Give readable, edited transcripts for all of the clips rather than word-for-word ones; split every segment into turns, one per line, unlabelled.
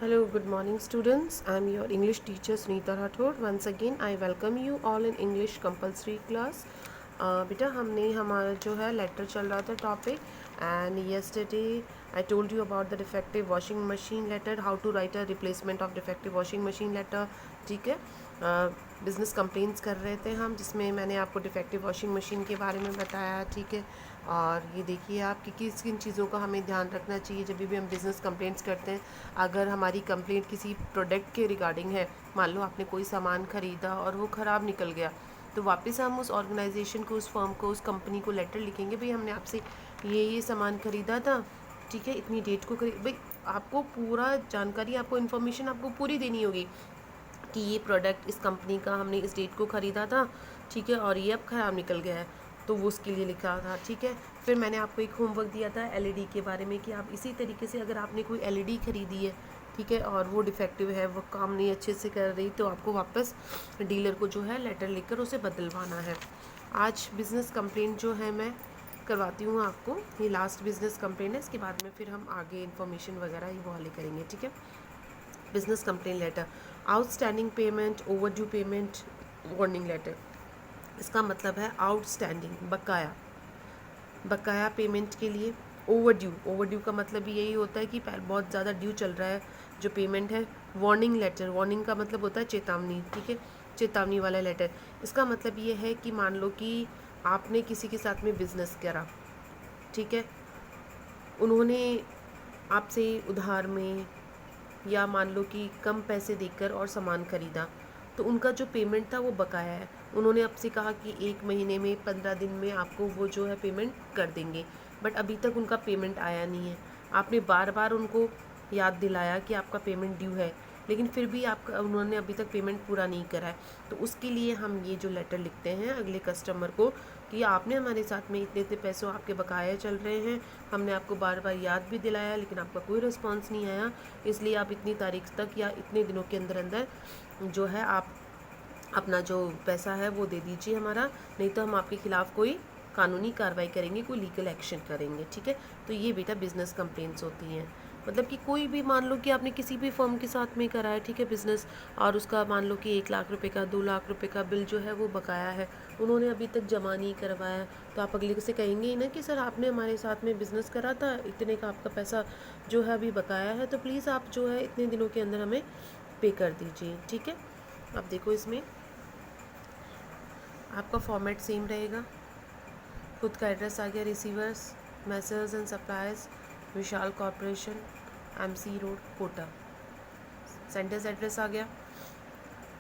Hello, good morning, students. I am your English teacher Sunita Rathod. Once again, I welcome you all in English compulsory class. बेटा हमने हमारा जो है letter चल रहा था topic and yesterday I told you about the defective washing machine letter, how to write a replacement of defective washing machine letter. ठीक है, बिज़नेस कंप्लेंट्स कर रहे थे हम, जिसमें मैंने आपको डिफेक्टिव वॉशिंग मशीन के बारे में बताया. ठीक है, और ये देखिए आप कि किस किन चीज़ों का हमें ध्यान रखना चाहिए जब भी हम बिज़नेस कंप्लेंट्स करते हैं. अगर हमारी कंप्लेंट किसी प्रोडक्ट के रिगार्डिंग है, मान लो आपने कोई सामान ख़रीदा और वो ख़राब निकल गया, तो वापस हम उस ऑर्गेनाइजेशन को, उस फर्म को, उस कंपनी को लेटर लिखेंगे, भाई हमने आपसे ये सामान ख़रीदा था, ठीक है, इतनी डेट को खरीद. भाई आपको पूरा जानकारी, आपको इन्फॉर्मेशन आपको पूरी देनी होगी कि ये प्रोडक्ट इस कंपनी का हमने इस डेट को ख़रीदा था, ठीक है, और ये अब ख़राब निकल गया है, तो वो उसके लिए लिखा था. ठीक है, फिर मैंने आपको एक होमवर्क दिया था एलईडी के बारे में कि आप इसी तरीके से अगर आपने कोई एलईडी ख़रीदी है, ठीक है, और वो डिफेक्टिव है, वो काम नहीं अच्छे से कर रही, तो आपको वापस डीलर को जो है लेटर लिखकर उसे बदलवाना है. आज बिज़नेस कंप्लेंट जो है मैं करवाती हूँ आपको, ये लास्ट बिज़नेस कंप्लेंट है, इसके बाद में फिर हम आगे इन्फॉर्मेशन वगैरह ये वाले करेंगे. ठीक है, business complaint letter, outstanding payment, overdue payment, warning letter. इसका मतलब है आउटस्टैंडिंग, बकाया, बकाया पेमेंट के लिए. ओवरड्यू, ओवरड्यू का मतलब भी यही होता है कि बहुत ज़्यादा ड्यू चल रहा है जो पेमेंट है. वार्निंग लेटर, वार्निंग का मतलब होता है चेतावनी. ठीक है, चेतावनी वाला लेटर. इसका मतलब ये है कि मान लो कि आपने किसी के साथ में बिज़नेस करा, ठीक है, उन्होंने आपसे उधार में या मान लो कि कम पैसे देकर और सामान ख़रीदा, तो उनका जो पेमेंट था वो बकाया है. उन्होंने आपसे कहा कि 1 महीने में, 15 दिन में आपको वो जो है पेमेंट कर देंगे, बट अभी तक उनका पेमेंट आया नहीं है. आपने बार बार उनको याद दिलाया कि आपका पेमेंट ड्यू है, लेकिन फिर भी आपका उन्होंने अभी तक पेमेंट पूरा नहीं करा है. तो उसके लिए हम ये जो लेटर लिखते हैं अगले कस्टमर को कि आपने हमारे साथ में इतने इतने पैसों आपके बकाया चल रहे हैं, हमने आपको बार बार याद भी दिलाया लेकिन आपका कोई रिस्पॉन्स नहीं आया, इसलिए आप इतनी तारीख तक या इतने दिनों के अंदर अंदर जो है आप अपना जो पैसा है वो दे दीजिए हमारा, नहीं तो हम आपके ख़िलाफ़ कोई कानूनी कार्रवाई करेंगे, कोई लीगल एक्शन करेंगे. ठीक है, तो ये बेटा बिज़नेस कंप्लेंट्स होती हैं. मतलब कि कोई भी, मान लो कि आपने किसी भी फर्म के साथ में करा है, ठीक है, बिज़नेस, और उसका मान लो कि 1 लाख रुपए का, 2 लाख रुपए का बिल जो है वो बकाया है, उन्होंने अभी तक जमा नहीं करवाया, तो आप अगले से कहेंगे ही ना कि सर आपने हमारे साथ में बिज़नेस करा था, इतने का आपका पैसा जो है अभी बकाया है, तो प्लीज़ आप जो है इतने दिनों के अंदर हमें पे कर दीजिए. ठीक है, अब देखो इसमें आपका फॉर्मेट सेम रहेगा. खुद का एड्रेस आ गया, receivers messrs and suppliers, Vishal corporation, MC road, Kota. Sender's address आ गया,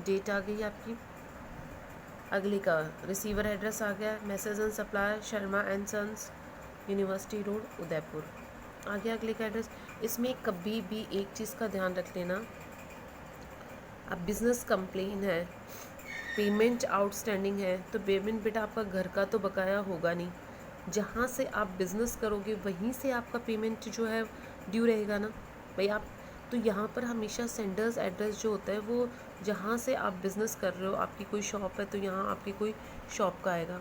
डेट आ गई आपकी. अगले का रिसीवर एड्रेस आ गया, messrs and supplier, Sharma and sons, university road, Udaipur. आ गया अगले का एड्रेस. इसमें कभी भी एक चीज़ का ध्यान रख लेना, अब बिज़नेस कंप्लेन है, पेमेंट आउटस्टैंडिंग है, तो पेमेंट बेटा आपका घर का तो बकाया होगा नहीं, जहाँ से आप बिज़नेस करोगे वहीं से आपका पेमेंट जो है ड्यू रहेगा ना भाई. आप तो यहाँ पर हमेशा सेंडर्स एड्रेस जो होता है वो जहाँ से आप बिज़नेस कर रहे हो, आपकी कोई शॉप है तो यहाँ आपकी कोई शॉप का आएगा.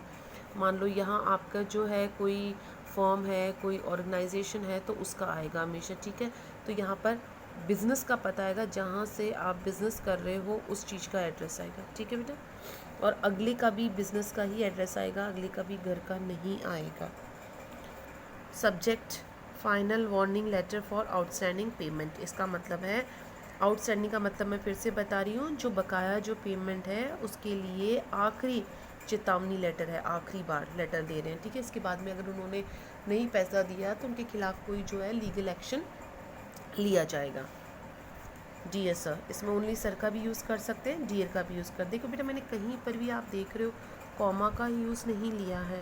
मान लो यहाँ आपका जो है कोई फर्म है, कोई ऑर्गेनाइजेशन है, तो उसका आएगा हमेशा. ठीक है, तो यहाँ पर बिज़नेस का पता आएगा, जहाँ से आप बिज़नेस कर रहे हो उस चीज़ का एड्रेस आएगा. ठीक है बेटा, और अगले का भी बिज़नेस का ही एड्रेस आएगा, अगले का भी घर का नहीं आएगा. Subject final warning letter for outstanding payment. इसका मतलब है, आउटस्टैंडिंग का मतलब मैं फिर से बता रही हूँ, जो बकाया जो पेमेंट है उसके लिए आखिरी चेतावनी लेटर है, आखिरी बार लेटर दे रहे हैं. ठीक है, इसके बाद में अगर उन्होंने नहीं पैसा दिया तो उनके खिलाफ़ कोई जो है लीगल एक्शन लिया जाएगा. डियर सर, इसमें ओनली सर का भी यूज़ कर सकते हैं, डियर का भी यूज़ कर. देखो बेटा मैंने कहीं पर भी आप देख रहे हो कॉमा का यूज़ नहीं लिया है,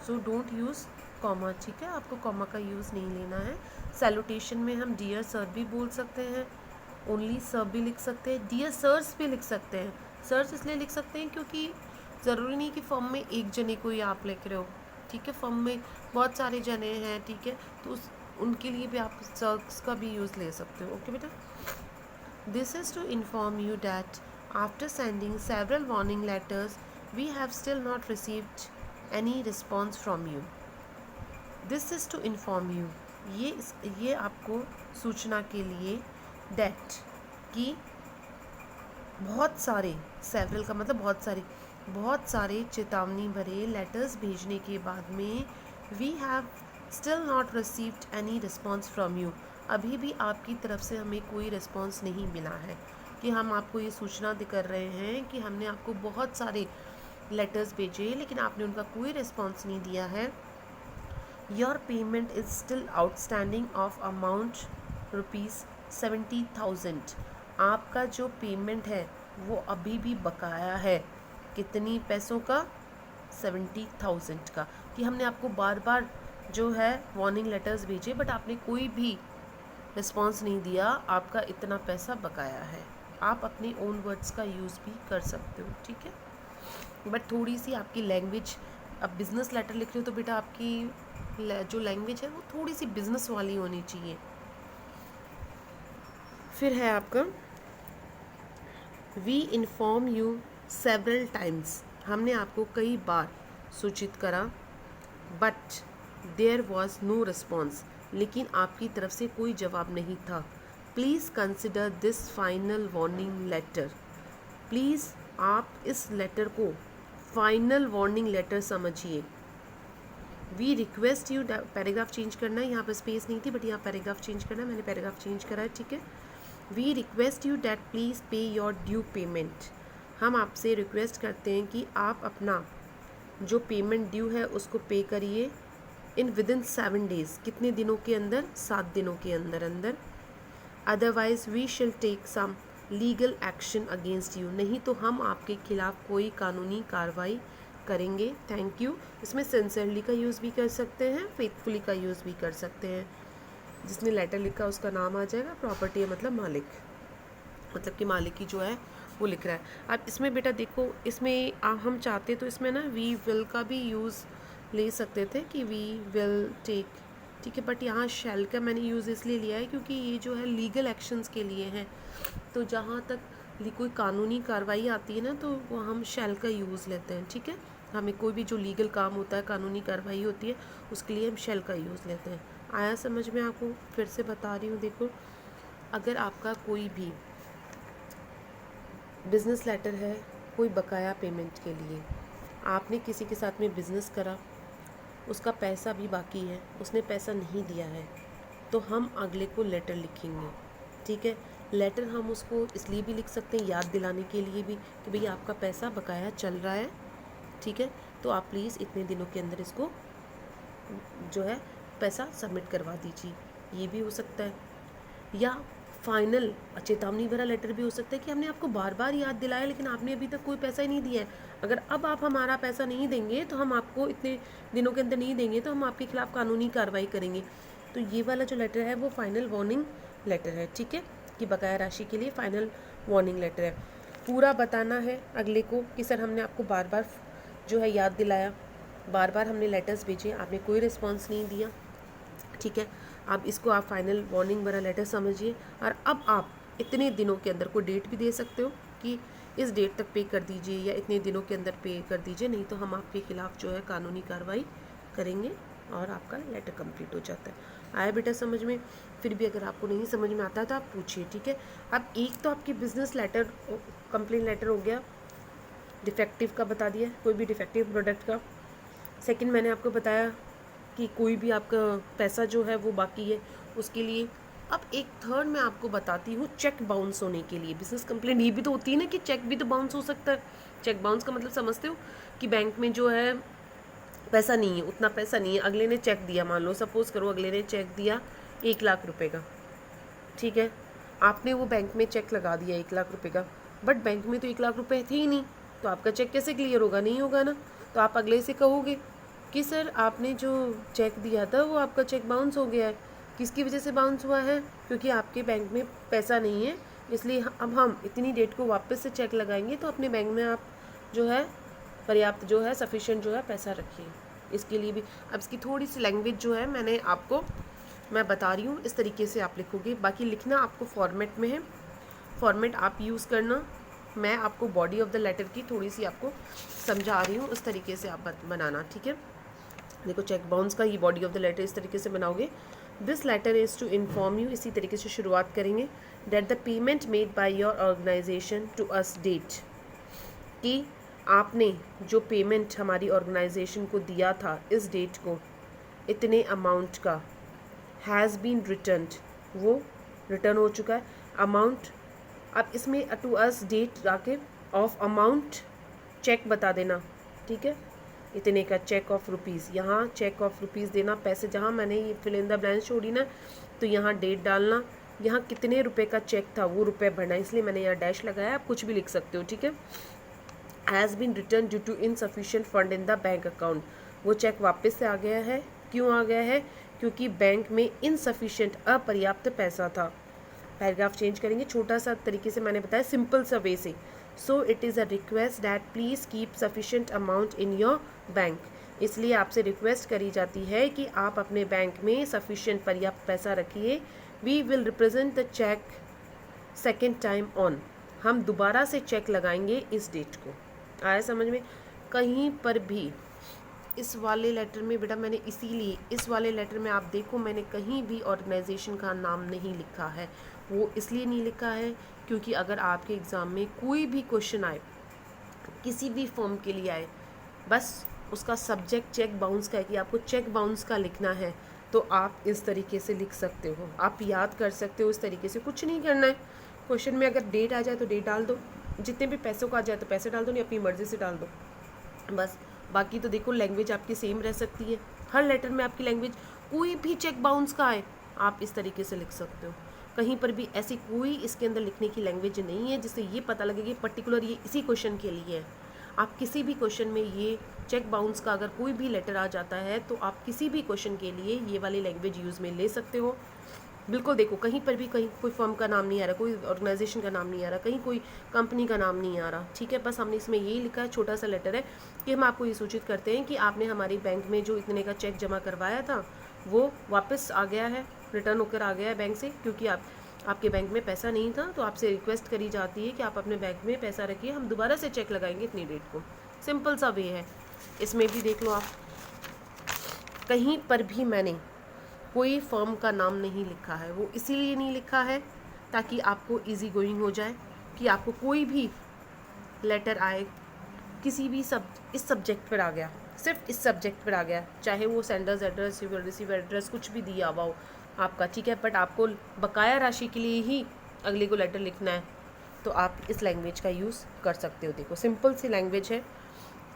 सो डोंट यूज़ कॉमा. ठीक है, आपको कॉमा का यूज़ नहीं लेना है. सैल्यूटेशन में हम डियर सर भी बोल सकते हैं, ओनली सर भी लिख सकते हैं, डियर सर्स भी लिख सकते हैं. सर्स इसलिए लिख सकते हैं क्योंकि ज़रूरी नहीं कि फॉर्म में एक जने को ही आप लिख रहे हो. ठीक है, फॉर्म में बहुत सारे जने हैं, ठीक है, तो उनके लिए भी आप सर्स का भी यूज़ ले सकते हो. ओके बेटा, this is to inform you that after sending several warning letters, we have still not received any response from you. This is to inform you. ये आपको सूचना के लिए डेट कि बहुत सारे, सेवरल का मतलब बहुत सारे चेतावनी भरे लेटर्स भेजने के बाद में we have still not received any response from you, अभी भी आपकी तरफ से हमें कोई रिस्पॉन्स नहीं मिला है, कि हम आपको ये सूचना कर रहे हैं कि हमने आपको बहुत सारे लेटर्स भेजे लेकिन आपने उनका कोई रिस्पॉन्स नहीं दिया है। Your payment is still outstanding of amount ₹70,000, आपका जो पेमेंट है वो अभी भी बकाया है। कितनी पैसों का? 70,000 का। कि हमने आपको बार बार जो है वार्निंग लेटर्स भेजे बट आपने कोई भी रिस्पॉन्स नहीं दिया, आपका इतना पैसा बकाया है। आप अपने ओन वर्ड्स का यूज़ भी कर सकते हो, ठीक है, बट थोड़ी सी आपकी लैंग्वेज, अब बिज़नेस लेटर लिख रहे हो तो बेटा आपकी जो लैंग्वेज है वो थोड़ी सी बिजनेस वाली होनी चाहिए। फिर है आपका we inform you several times, हमने आपको कई बार सूचित करा, but there was no response, लेकिन आपकी तरफ से कोई जवाब नहीं था। Please consider this final warning letter, please आप इस लेटर को फाइनल वार्निंग लेटर समझिए। We request you, paragraph change करना है, यहाँ पर स्पेस नहीं थी बट यहाँ पैराग्राफ चेंज करना है, मैंने पैराग्राफ चेंज करा है, ठीक है। We request you that please pay your due payment, हम आपसे रिक्वेस्ट करते हैं कि आप अपना जो पेमेंट ड्यू है उसको पे करिए इन विदिन 7 days, कितने दिनों के अंदर? 7 दिनों के अंदर अंदर। Otherwise we shall take some legal action against you, नहीं तो हम आपके खिलाफ कोई कानूनी कार्रवाई करेंगे। थैंक यू, इसमें सिंसियरली का यूज़ भी कर सकते हैं, फेथफुली का यूज़ भी कर सकते हैं। जिसने लेटर लिखा उसका नाम आ जाएगा, प्रॉपर्टी है मतलब मालिक, मतलब कि मालिक की जो है वो लिख रहा है। अब इसमें बेटा देखो, इसमें हम चाहते तो इसमें ना वी विल का भी यूज़ ले सकते थे कि वी विल टेक, ठीक है, बट यहाँ शैल का मैंने यूज़ इसलिए लिया है क्योंकि ये जो है लीगल एक्शंस के लिए है, तो जहाँ तक कोई कानूनी कार्रवाई आती है ना तो वो हम शैल का यूज़ लेते हैं, ठीक है। हमें कोई भी जो लीगल काम होता है, कानूनी कार्रवाई होती है, उसके लिए हम शैल का यूज़ लेते हैं। आया समझ में आपको? फिर से बता रही हूँ, देखो, अगर आपका कोई भी बिज़नेस लेटर है कोई बकाया पेमेंट के लिए, आपने किसी के साथ में बिज़नेस करा, उसका पैसा भी बाकी है, उसने पैसा नहीं दिया है, तो हम अगले को लेटर लिखेंगे, ठीक है। लेटर हम उसको इसलिए भी लिख सकते हैं, याद दिलाने के लिए भी, कि भई आपका पैसा बकाया चल रहा है, ठीक है, तो आप प्लीज़ इतने दिनों के अंदर इसको जो है पैसा सबमिट करवा दीजिए, ये भी हो सकता है। या फाइनल चेतावनी भरा लेटर भी हो सकता है कि हमने आपको बार बार याद दिलाया लेकिन आपने अभी तक कोई पैसा ही नहीं दिया है, अगर अब आप हमारा पैसा नहीं देंगे तो हम आपको इतने दिनों के अंदर नहीं देंगे तो हम आपके खिलाफ़ कानूनी कार्रवाई करेंगे। तो ये वाला जो लेटर है वो फाइनल वार्निंग लेटर है, ठीक है, कि बकाया राशि के लिए फाइनल वार्निंग लेटर है। पूरा बताना है अगले को कि सर हमने आपको बार बार जो है याद दिलाया, बार बार हमने लेटर्स भेजे, आपने कोई रिस्पॉन्स नहीं दिया, ठीक है। अब इसको आप फाइनल वार्निंग भरा लेटर समझिए, और अब आप इतने दिनों के अंदर कोई डेट भी दे सकते हो कि इस डेट तक पे कर दीजिए या इतने दिनों के अंदर पे कर दीजिए, नहीं तो हम आपके खिलाफ़ जो है कानूनी कार्रवाई करेंगे और आपका लेटर कंप्लीट हो जाता है। आया बेटा समझ में? फिर भी अगर आपको नहीं समझ में आता तो आप पूछिए, ठीक है। अब एक तो आपकी बिजनेस लेटर, कंप्लेन लेटर हो गया, डिफेक्टिव का बता दिया, कोई भी डिफेक्टिव प्रोडक्ट का। सेकंड मैंने आपको बताया कि कोई भी आपका पैसा जो है वो बाकी है उसके लिए। अब एक थर्ड मैं आपको बताती हूँ चेक बाउंस होने के लिए। बिजनेस कंप्लेंट ये भी तो होती है ना कि चेक भी तो बाउंस हो सकता है। चेक बाउंस का मतलब समझते हो कि बैंक में जो है पैसा नहीं है, उतना पैसा नहीं है, अगले ने चेक दिया, मान लो सपोज़ करो अगले ने चेक दिया 1 लाख रुपए का, ठीक है, आपने वो बैंक में चेक लगा दिया 1 लाख रुपए का, बट बैंक में तो 1 लाख रुपए थे ही नहीं, तो आपका चेक कैसे क्लियर होगा? नहीं होगा ना। तो आप अगले से कहोगे कि सर आपने जो चेक दिया था वो आपका चेक बाउंस हो गया है। किसकी वजह से बाउंस हुआ है? क्योंकि आपके बैंक में पैसा नहीं है, इसलिए अब हम इतनी डेट को वापस से चेक लगाएंगे, तो अपने बैंक में आप जो है पर्याप्त जो है सफिशिएंट जो है पैसा रखिए। इसके लिए भी अब इसकी थोड़ी सी लैंग्वेज जो है मैंने आपको मैं बता रही हूँ, इस तरीके से आप लिखोगे। बाकी लिखना आपको फॉर्मेट में है, फॉर्मेट आप यूज़ करना। मैं आपको बॉडी ऑफ द लेटर की थोड़ी सी आपको समझा रही हूँ, उस तरीके से आप बनाना, ठीक है। देखो चेक बाउंस का ये बॉडी ऑफ द लेटर इस तरीके से बनाओगे this letter is to inform you, इसी तरीके से शुरुआत करेंगे, that the payment made by your organisation to us date, कि आपने जो पेमेंट हमारी ऑर्गेनाइजेशन को दिया था इस डेट को इतने अमाउंट का, हैज़ बीन रिटर्न्ड, वो रिटर्न हो चुका है अमाउंट। अब इसमें टू अस डेट जाके ऑफ अमाउंट चेक बता देना, ठीक है, इतने का चेक ऑफ रुपीज़, यहाँ चेक ऑफ रुपीज़ देना, पैसे जहाँ मैंने ये फिल इन द ब्लैंक्स छोड़ी ना, तो यहाँ डेट डालना, यहाँ कितने रुपए का चेक था वो रुपए भरना, इसलिए मैंने यहाँ डैश लगाया, आप कुछ भी लिख सकते हो, ठीक है। Has been return due to insufficient fund in the bank account, वो चेक वापस से आ गया है, क्यों आ गया है, क्योंकि बैंक में इनसफिशिएंट अपर्याप्त पैसा था। पैराग्राफ चेंज करेंगे, छोटा सा तरीके से मैंने बताया, सिंपल सा वे से। So it is a request that please keep sufficient amount in your bank, इसलिए आपसे रिक्वेस्ट करी जाती है कि आप अपने बैंक में सफिशिएंट पर्याप्त पैसा रखिए। We will represent the cheque second time on, हम दोबारा से चेक लगाएंगे इस डेट को। आया समझ में? कहीं पर भी इस वाले लेटर में बेटा मैंने इसीलिए इस वाले लेटर में आप देखो मैंने कहीं भी ऑर्गेनाइजेशन का नाम नहीं लिखा है। वो इसलिए नहीं लिखा है क्योंकि अगर आपके एग्ज़ाम में कोई भी क्वेश्चन आए, किसी भी फॉर्म के लिए आए, बस उसका सब्जेक्ट चेक बाउंस का है कि आपको चेक बाउंस का लिखना है, तो आप इस तरीके से लिख सकते हो, आप याद कर सकते हो इस तरीके से। कुछ नहीं करना है, क्वेश्चन में अगर डेट आ जाए तो डेट डाल दो, जितने भी पैसों का आ जाए तो पैसे डाल दो, नहीं अपनी मर्ज़ी से डाल दो बस। बाकी तो देखो लैंग्वेज आपकी सेम रह सकती है, हर लेटर में आपकी लैंग्वेज कोई भी चेक बाउंस का आए आप इस तरीके से लिख सकते हो। कहीं पर भी ऐसी कोई इसके अंदर लिखने की लैंग्वेज नहीं है जिससे ये पता लगे कि पर्टिकुलर ये इसी क्वेश्चन के लिए है। आप किसी भी क्वेश्चन में ये चेक बाउंस का अगर कोई भी लेटर आ जाता है तो आप किसी भी क्वेश्चन के लिए ये वाली लैंग्वेज यूज़ में ले सकते हो। बिल्कुल देखो कहीं पर भी कहीं कोई फर्म का नाम नहीं आ रहा, कोई ऑर्गेनाइजेशन का नाम नहीं आ रहा, कहीं कोई कंपनी का नाम नहीं आ रहा, ठीक है। बस हमने इसमें यही लिखा है, छोटा सा लेटर है कि हम आपको ये सूचित करते हैं कि आपने हमारी बैंक में जो इतने का चेक जमा करवाया था वो वापस आ गया है, रिटर्न होकर आ गया है बैंक से, क्योंकि आपके बैंक में पैसा नहीं था, तो आपसे रिक्वेस्ट करी जाती है कि आप अपने बैंक में पैसा रखिए, हम दोबारा से चेक लगाएंगे इतनी डेट को। सिंपल सा वे है। इसमें भी देख लो आप, कहीं पर भी मैंने कोई फर्म का नाम नहीं लिखा है, वो इसीलिए नहीं लिखा है ताकि आपको इजी गोइंग हो जाए कि आपको कोई भी लेटर आए किसी भी इस सब्जेक्ट पर आ गया, सिर्फ इस सब्जेक्ट पर आ गया, चाहे वो सेंडर्स एड्रेस रिसीवर एड्रेस कुछ भी दिया हुआ हो आपका, ठीक है, बट आपको बकाया राशि के लिए ही अगले को लेटर लिखना है, तो आप इस लैंग्वेज का यूज़ कर सकते हो। देखो सिंपल सी लैंग्वेज है,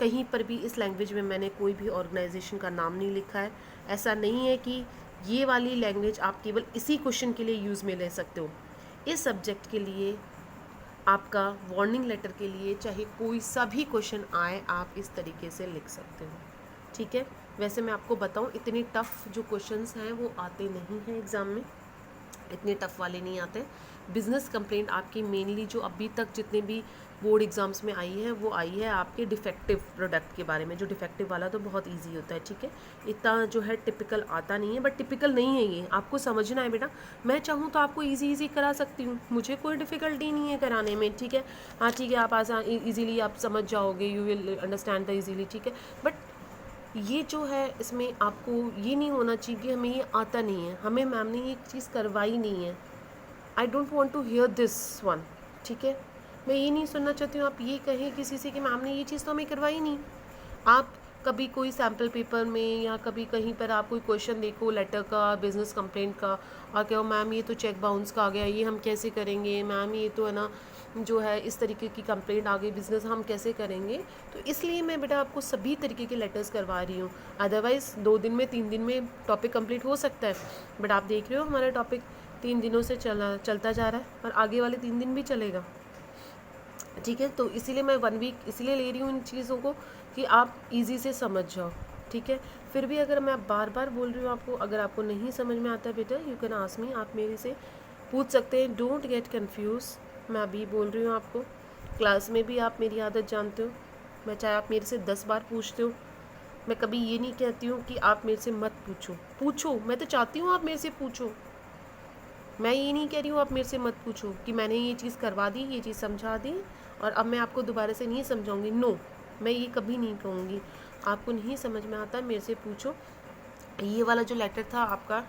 कहीं पर भी इस लैंग्वेज में मैंने कोई भी ऑर्गेनाइजेशन का नाम नहीं लिखा है। ऐसा नहीं है कि ये वाली लैंग्वेज आप केवल इसी क्वेश्चन के लिए यूज़ में ले सकते हो। इस सब्जेक्ट के लिए आपका वार्निंग लेटर के लिए चाहे कोई सा भी क्वेश्चन आए आप इस तरीके से लिख सकते हो, ठीक है। वैसे मैं आपको बताऊं इतने टफ़ जो क्वेश्चंस हैं वो आते नहीं हैं एग्ज़ाम में, इतने टफ़ वाले नहीं आते। बिज़नेस कंप्लेंट आपकी मेनली जो अभी तक जितने भी बोर्ड एग्ज़ाम्स में आई है वो आई है आपके डिफेक्टिव प्रोडक्ट के बारे में। जो डिफेक्टिव वाला तो बहुत इजी होता है, ठीक है, इतना जो है टिपिकल आता नहीं है, बट टिपिकल नहीं है ये, आपको समझना है बेटा। मैं चाहूँ तो आपको इजी करा सकती हूँ, मुझे कोई डिफ़िकल्टी नहीं है कराने में, ठीक है। हाँ ठीक है, आप आसान ईजीली आप समझ जाओगे, you will understand the easily, ठीक है। बट ये जो है इसमें आपको ये नहीं होना चाहिए कि हमें ये आता नहीं है, हमें मैम ने ये चीज़ करवाई नहीं है। I don't want to hear this one, ठीक है। मैं ये नहीं सुनना चाहती हूँ आप ये कहें किसी से कि मैम ने ये चीज़ तो हमें करवाई नहीं। आप कभी कोई सैम्पल पेपर में या कभी कहीं पर आप कोई क्वेश्चन देखो लेटर का, बिज़नेस कंप्लेंट का, और कहो मैम ये तो चेक बाउंस का आ गया, ये हम कैसे करेंगे, मैम ये तो है ना जो है इस तरीके की कंप्लेंट आ गई बिज़नेस, हम कैसे करेंगे। तो इसलिए मैं बेटा आपको सभी तरीके के लेटर्स करवा रही हूँ, अदरवाइज़ 2 दिन में 3 दिन में टॉपिक कंप्लीट हो सकता है, बट आप देख रहे हो हमारा टॉपिक 3 दिनों से चलता जा रहा है और आगे वाले 3 दिन भी चलेगा, ठीक है। तो इसीलिए मैं 1 वीक इसलिए ले रही हूँ इन चीज़ों को कि आप इजी से समझ जाओ, ठीक है। फिर भी अगर मैं बार बार बोल रही हूँ आपको, अगर आपको नहीं समझ में आता है बेटा यू कैन आस्क मी, आप मेरे से पूछ सकते हैं, डोंट गेट कन्फ्यूज़। मैं अभी बोल रही हूँ आपको, क्लास में भी आप मेरी आदत जानते हो, मैं चाहे आप मेरे से 10 बार पूछते हो, मैं कभी ये नहीं कहती हूँ कि आप मेरे से मत पूछो, मैं तो चाहती हूँ आप मेरे से पूछो, मैं ये नहीं कह रही हूँ आप मेरे से मत पूछो कि मैंने ये चीज़ करवा दी, ये चीज़ समझा दी और अब मैं आपको दोबारा से नहीं समझाऊंगी, नो, मैं ये कभी नहीं कहूँगी। आपको नहीं समझ में आता मेरे से पूछो। ये वाला जो लेटर था आपका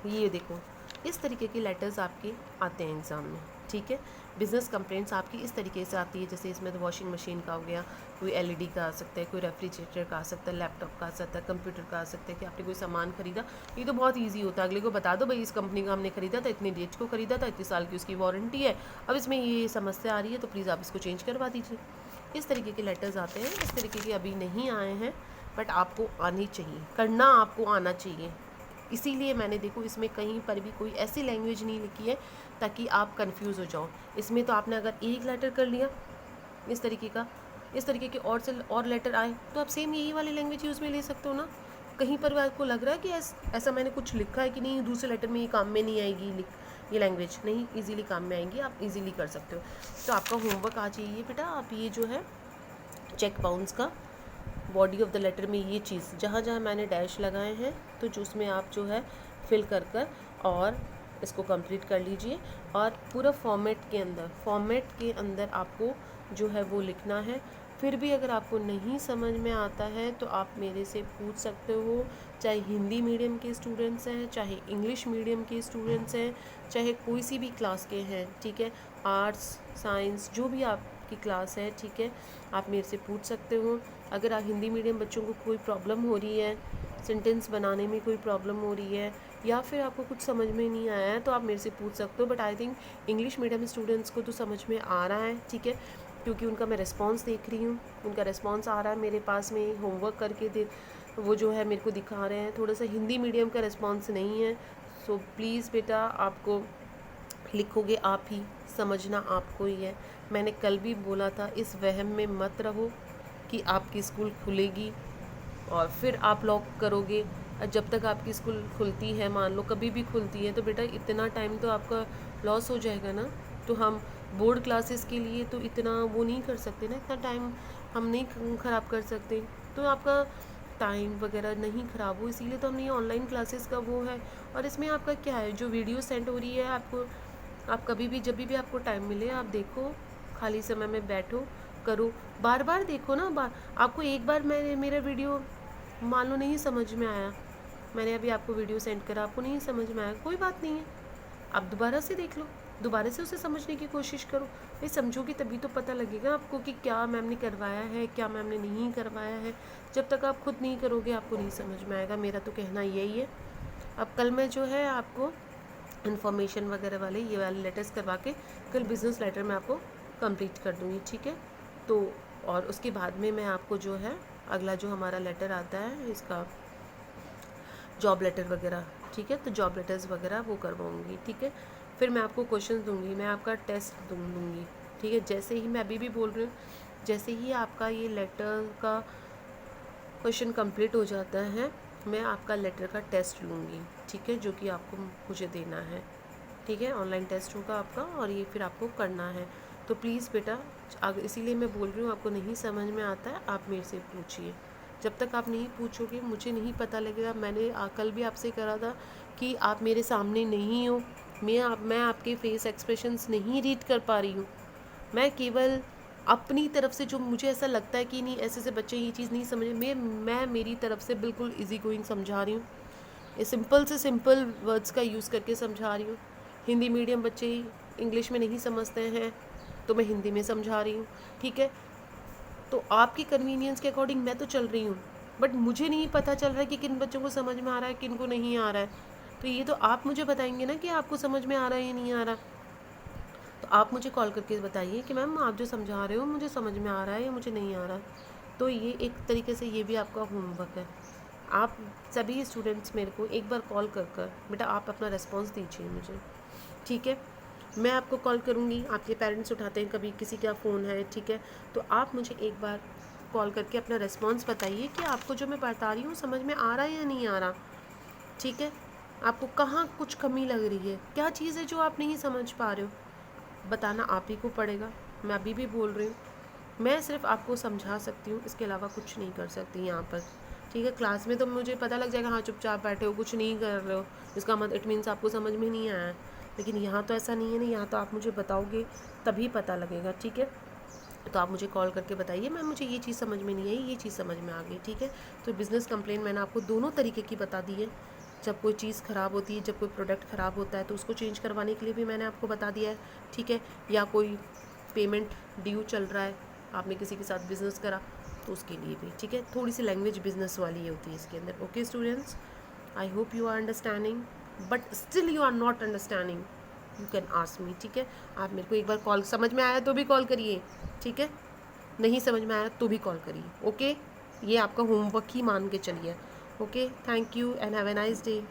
ये देखो, इस तरीके के लेटर्स आपके आते हैं एग्ज़ाम में, ठीक है। बिज़नेस कंप्लेंट्स आपकी इस तरीके से आती है, जैसे इसमें तो वॉशिंग मशीन का हो गया, कोई एलईडी का आ सकता है, कोई रेफ्रिजरेटर का आ सकता है, लैपटॉप का आ सकता है, कंप्यूटर का आ सकता है कि आपने कोई सामान खरीदा। ये तो बहुत ईजी होता है, अगले को बता दो भाई इस कंपनी का हमने खरीदा था, इतनी डेट को खरीदा था, इतने साल की उसकी वारंटी है, अब इसमें ये समस्या आ रही है तो प्लीज़ आप इसको चेंज करवा दीजिए। इस तरीके के लेटर्स आते हैं, इस तरीके के अभी नहीं आए हैं, बट आपको आनी चाहिए, करना आपको आना चाहिए। इसीलिए मैंने देखो इसमें कहीं पर भी कोई ऐसी लैंग्वेज नहीं लिखी है ताकि आप कंफ्यूज हो जाओ। इसमें तो आपने अगर एक लेटर कर लिया इस तरीके का, इस तरीके के और से और लेटर आए तो आप सेम यही वाली लैंग्वेज यूज़ में ले सकते हो ना। कहीं पर भी आपको लग रहा है कि ऐसा मैंने कुछ लिखा है कि नहीं दूसरे लेटर में ये काम में नहीं आएगी ये लैंग्वेज, नहीं, इजीली काम में आएंगी, आप इजीली कर सकते हो। तो आपका होमवर्क आ जाइए बेटा, आप ये जो है चेक बाउंस का बॉडी ऑफ द लेटर में ये चीज़ जहाँ जहाँ मैंने डैश लगाए हैं तो जो उसमें आप जो है फिल कर और इसको कंप्लीट कर लीजिए। और पूरा फॉर्मेट के अंदर आपको जो है वो लिखना है। फिर भी अगर आपको नहीं समझ में आता है तो आप मेरे से पूछ सकते हो, चाहे हिंदी मीडियम के स्टूडेंट्स हैं, चाहे इंग्लिश मीडियम के स्टूडेंट्स हैं, चाहे कोई सी भी क्लास के हैं, ठीक है, आर्ट्स साइंस जो भी आपकी क्लास है, ठीक है, आप मेरे से पूछ सकते हो। अगर आप हिंदी मीडियम बच्चों को कोई प्रॉब्लम हो रही है, सेंटेंस बनाने में कोई प्रॉब्लम हो रही है, या फिर आपको कुछ समझ में नहीं आया है तो आप मेरे से पूछ सकते हो। But I think English medium students को तो समझ में आ रहा है, ठीक है, क्योंकि उनका मैं रिस्पांस देख रही हूँ, उनका रिस्पांस आ रहा है मेरे पास में, होमवर्क करके दे वो जो है मेरे को दिखा रहे हैं। थोड़ा सा हिंदी मीडियम का रिस्पांस नहीं है, सो प्लीज़ बेटा आपको लिखोगे आप ही, समझना आपको ही है। मैंने कल भी बोला था, इस वहम में मत रहो कि आपकी स्कूल खुलेगी और फिर आप लॉक करोगे। जब तक आपकी स्कूल खुलती है, मान लो कभी भी खुलती है, तो बेटा इतना टाइम तो आपका लॉस हो जाएगा ना। तो हम बोर्ड क्लासेस के लिए तो इतना वो नहीं कर सकते ना, इतना टाइम हम नहीं ख़राब कर सकते, तो आपका टाइम वगैरह नहीं ख़राब हो, इसीलिए तो हमने ये ऑनलाइन क्लासेस का वो है। और इसमें आपका क्या है, जो वीडियो सेंड हो रही है आपको, आप कभी भी जब भी आपको टाइम मिले आप देखो, खाली समय में बैठो करो, बार बार देखो ना। आपको एक बार मेरा वीडियो मान लो नहीं समझ में आया, मैंने अभी आपको वीडियो सेंड करा, आपको नहीं समझ में आया, कोई बात नहीं है, आप दोबारा से देख लो, दोबारा से उसे समझने की कोशिश करो। भाई समझोगी तभी तो पता लगेगा आपको कि क्या मैम ने करवाया है, क्या मैम ने नहीं करवाया है। जब तक आप खुद नहीं करोगे आपको नहीं समझ में आएगा, मेरा तो कहना यही है। अब कल मैं जो है आपको इन्फॉर्मेशन वगैरह वाले ये वाले लेटर्स करवा के कल बिज़नेस लेटर में आपको कंप्लीट कर दूँगी, ठीक है। तो और उसके बाद में मैं आपको जो है अगला जो हमारा लेटर आता है इसका जॉब लेटर वगैरह, ठीक है, तो जॉब लेटर्स वगैरह वो करवाऊँगी, ठीक है। फिर मैं आपको क्वेश्चन दूँगी, मैं आपका टेस्ट दूँगी, ठीक है। जैसे ही मैं अभी भी बोल रही हूँ, जैसे ही आपका ये लेटर का क्वेश्चन कंप्लीट हो जाता है मैं आपका लेटर का टेस्ट लूँगी, ठीक है, जो कि आपको मुझे देना है, ठीक है, ऑनलाइन टेस्ट होगा आपका और ये फिर आपको करना है। तो प्लीज़ बेटा इसीलिए मैं बोल रही हूँ, आपको नहीं समझ में आता है आप मेरे से पूछिए। जब तक आप नहीं पूछोगे मुझे नहीं पता लगेगा। मैंने कल भी आपसे करा था कि आप मेरे सामने नहीं हो, मैं आपके फेस एक्सप्रेशंस नहीं रीड कर पा रही हूँ। मैं केवल अपनी तरफ से जो मुझे ऐसा लगता है कि नहीं ऐसे बच्चे ये चीज़ नहीं समझे, मैं मेरी तरफ से बिल्कुल इजी गोइंग समझा रही हूँ, ये सिंपल से सिंपल वर्ड्स का यूज़ करके समझा रही हूँ। हिंदी मीडियम बच्चे इंग्लिश में नहीं समझते हैं तो मैं हिंदी में समझा रही हूँ, ठीक है। तो आपकी कन्वीनियंस के अकॉर्डिंग मैं तो चल रही हूँ, बट मुझे नहीं पता चल रहा है कि किन बच्चों को समझ में आ रहा है, किन को नहीं आ रहा है। तो ये तो आप मुझे बताएंगे ना कि आपको समझ में आ रहा है या नहीं आ रहा। तो आप मुझे कॉल करके बताइए कि मैम आप जो समझा रहे हो मुझे समझ में आ रहा है या मुझे नहीं आ रहा। तो ये एक तरीके से ये भी आपका होमवर्क है। आप सभी स्टूडेंट्स मेरे को एक बार कॉल कर बेटा आप अपना रिस्पॉन्स दीजिए मुझे, ठीक है। मैं आपको कॉल करूँगी, आपके पेरेंट्स उठाते हैं कभी, किसी का फ़ोन है, ठीक है, तो आप मुझे एक बार कॉल करके अपना रिस्पॉन्स बताइए कि आपको जो मैं बता रही हूँ समझ में आ रहा है या नहीं आ रहा, ठीक है। आपको कहाँ कुछ कमी लग रही है, क्या चीज़ है जो आप नहीं समझ पा रहे हो, बताना आप ही को पड़ेगा। मैं अभी भी बोल रही हूँ, मैं सिर्फ आपको समझा सकती हूँ, इसके अलावा कुछ नहीं कर सकती यहाँ पर, ठीक है। क्लास में तो मुझे पता लग जाएगा, हाँ चुपचाप बैठे हो कुछ नहीं कर रहे हो, इसका मतलब इट मीन्स आपको समझ में नहीं आया है। लेकिन यहाँ तो ऐसा नहीं है ना, यहाँ तो आप मुझे बताओगे तभी पता लगेगा, ठीक है। तो आप मुझे कॉल करके बताइए मैम मुझे ये चीज़ समझ में नहीं आई, ये चीज़ समझ में आ गई, ठीक है। तो बिज़नेस कंप्लेंट मैंने आपको दोनों तरीके की बता दी है, जब कोई चीज़ ख़राब होती है, जब कोई प्रोडक्ट ख़राब होता है तो उसको चेंज करवाने के लिए भी मैंने आपको बता दिया है, ठीक है। या कोई पेमेंट ड्यू चल रहा है, आपने किसी के साथ बिजनेस करा तो उसके लिए भी, ठीक है। थोड़ी सी लैंग्वेज बिजनेस वाली होती है इसके अंदर। Okay students, I hope you are understanding, but still you are not understanding, you can ask me, ठीक है। आप मेरे को एक बार कॉल, समझ में आया तो भी कॉल करिए, ठीक है, नहीं समझ में आया तो भी कॉल करिए, ओके। ये आपका होमवर्क ही मान के चलिए। Okay, thank you and have a nice day.